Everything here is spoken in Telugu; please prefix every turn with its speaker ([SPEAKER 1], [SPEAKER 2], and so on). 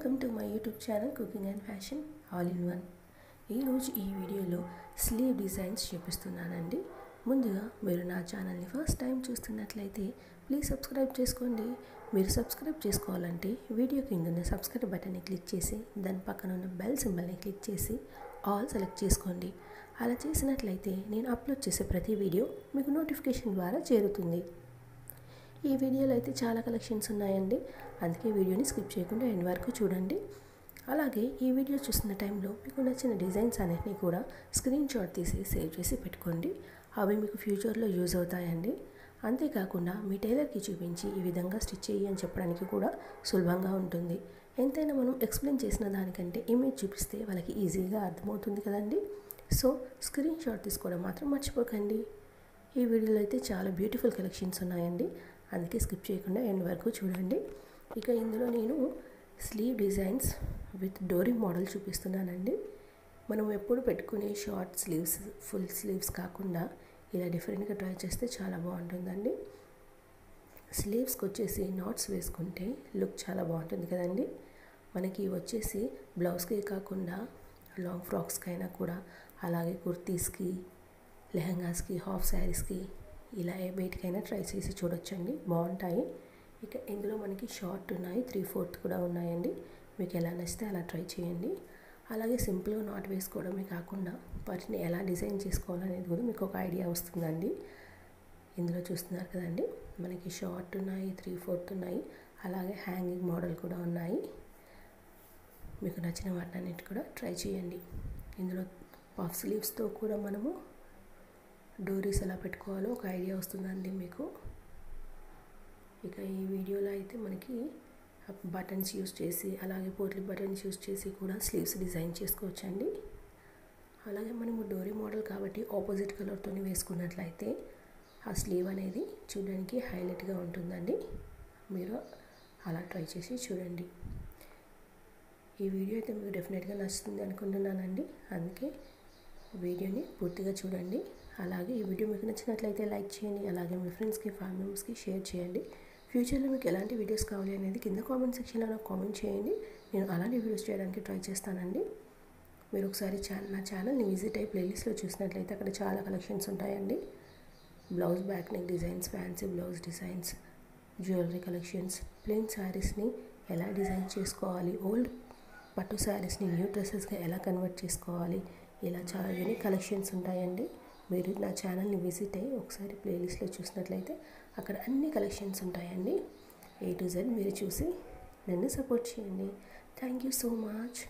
[SPEAKER 1] Welcome to my YouTube channel cooking and fashion all in one. ఈరోజు ఈ వీడియోలో స్లీవ్ డిజైన్స్ చూపిస్తున్నానండి. ముందుగా మీరు నా ఛానల్ని ఫస్ట్ టైం చూస్తున్నట్లయితే ప్లీజ్ సబ్స్క్రైబ్ చేసుకోండి. మీరు సబ్స్క్రైబ్ చేసుకోవాలంటే వీడియో కింద ఉన్న సబ్స్క్రైబ్ బటన్ని క్లిక్ చేసి దాని పక్కన ఉన్న బెల్ సింబల్ని క్లిక్ చేసి ఆల్ సెలెక్ట్ చేసుకోండి. అలా చేసినట్లయితే నేను అప్లోడ్ చేసే ప్రతి వీడియో మీకు నోటిఫికేషన్ ద్వారా చేరుతుంది. ఈ వీడియోలో అయితే చాలా కలెక్షన్స్ ఉన్నాయండి, అందుకే వీడియోని స్కిప్ చేయకుండా ఎండ్ వరకు చూడండి. అలాగే ఈ వీడియో చూస్తున్న టైంలో మీకు నచ్చిన డిజైన్స్ అన్నిటినీ కూడా స్క్రీన్ షాట్ తీసి సేవ్ చేసి పెట్టుకోండి. అవి మీకు ఫ్యూచర్లో యూజ్ అవుతాయండి. అంతేకాకుండా మీ టైలర్కి చూపించి ఈ విధంగా స్టిచ్ చేయి అని చెప్పడానికి కూడా సులభంగా ఉంటుంది. ఎంతైనా మనం ఎక్స్ప్లెయిన్ చేసిన దానికంటే ఇమేజ్ చూపిస్తే వాళ్ళకి ఈజీగా అర్థమవుతుంది కదండి. సో స్క్రీన్ షాట్ తీసుకోవడం మాత్రం మర్చిపోకండి. ఈ వీడియోలో అయితే చాలా బ్యూటిఫుల్ కలెక్షన్స్ ఉన్నాయండి, అందుకే స్కిప్ చేయకుండా ఎండ్ వరకు చూడండి. ఇక ఇందులో నేను స్లీవ్ డిజైన్స్ విత్ డోరీ మోడల్ చూపిస్తున్నానండి. మనం ఎప్పుడు పెట్టుకునే షార్ట్ స్లీవ్స్, ఫుల్ స్లీవ్స్ కాకుండా ఇలా డిఫరెంట్గా ట్రై చేస్తే చాలా బాగుంటుందండి. స్లీవ్స్కి వచ్చేసి నాట్స్ వేసుకుంటే లుక్ చాలా బాగుంటుంది కదండి. మనకి వచ్చేసి బ్లౌజ్కి కాకుండా లాంగ్ ఫ్రాక్స్కి అయినా కూడా, అలాగే కుర్తీస్కి, లెహంగాస్కి, హాఫ్ శారీస్కి ఇలా వేటికైనా ట్రై చేసి చూడొచ్చండి, బాగుంటాయి. ఇక ఇందులో మనకి షార్ట్ ఉన్నాయి, 3/4 కూడా ఉన్నాయండి. మీకు ఎలా నచ్చితే అలా ట్రై చేయండి. అలాగే సింపుల్గా నాట్ వేసుకోవడమే కాకుండా వాటిని ఎలా డిజైన్ చేసుకోవాలనేది కూడా మీకు ఒక ఐడియా వస్తుందండి. ఇందులో చూస్తున్నారు కదండి, మనకి షార్ట్ ఉన్నాయి, 3/4 ఉన్నాయి, అలాగే హ్యాంగింగ్ మోడల్ కూడా ఉన్నాయి. మీకు నచ్చిన వాటినన్నిటి కూడా ట్రై చేయండి. ఇందులో పఫ్ స్లీవ్స్తో కూడా మనము డోరీస్ ఎలా పెట్టుకోవాలో ఒక ఐడియా వస్తుందండి మీకు. ఇక ఈ వీడియోలో అయితే మనకి బటన్స్ యూస్ చేసి, అలాగే పోట్లీ బటన్స్ యూస్ చేసి కూడా స్లీవ్స్ డిజైన్ చేసుకోవచ్చండి. అలాగే మనము డోరీ మోడల్ కాబట్టి ఆపోజిట్ కలర్తో వేసుకున్నట్లయితే ఆ స్లీవ్ అనేది చూడడానికి హైలైట్గా ఉంటుందండి. మీరు అలా ట్రై చేసి చూడండి. ఈ వీడియో అయితే మీకు డెఫినెట్గా నచ్చుతుంది అనుకుంటున్నానండి, అందుకే వీడియోని పూర్తిగా చూడండి. అలాగే ఈ వీడియో మీకు నచ్చినట్లయితే లైక్ చేయండి, అలాగే మీ ఫ్రెండ్స్కి, ఫ్యామిలీ మెంబర్స్కి షేర్ చేయండి. ఫ్యూచర్లో మీకు ఎలాంటి వీడియోస్ కావాలి అనేది కింద కామెంట్ సెక్షన్లో నాకు కామెంట్ చేయండి. నేను అలాంటి వీడియోస్ చేయడానికి ట్రై చేస్తానండి. మీరు ఒకసారి నా ఛానల్ని విజిట్ అయ్యి ప్లేలిస్ట్లో చూసినట్లయితే అక్కడ చాలా కలెక్షన్స్ ఉంటాయండి. Blouse back neck designs, fancy blouse designs, jewellery collections, plain శారీస్ని ఎలా డిజైన్ చేసుకోవాలి, ఓల్డ్ పట్టు శారీస్ని న్యూ డ్రెస్సెస్గా ఎలా కన్వర్ట్ చేసుకోవాలి, ఇలా చాలా యూనిక్ కలెక్షన్స్ ఉంటాయండి. మీరు నా ఛానల్ని విజిట్ అయ్యి ఒకసారి ప్లేలిస్ట్లో చూసినట్లయితే అక్కడ అన్ని కలెక్షన్స్ ఉంటాయండి. A to Z మీరు చూసి నన్ను సపోర్ట్ చేయండి. Thank you so much.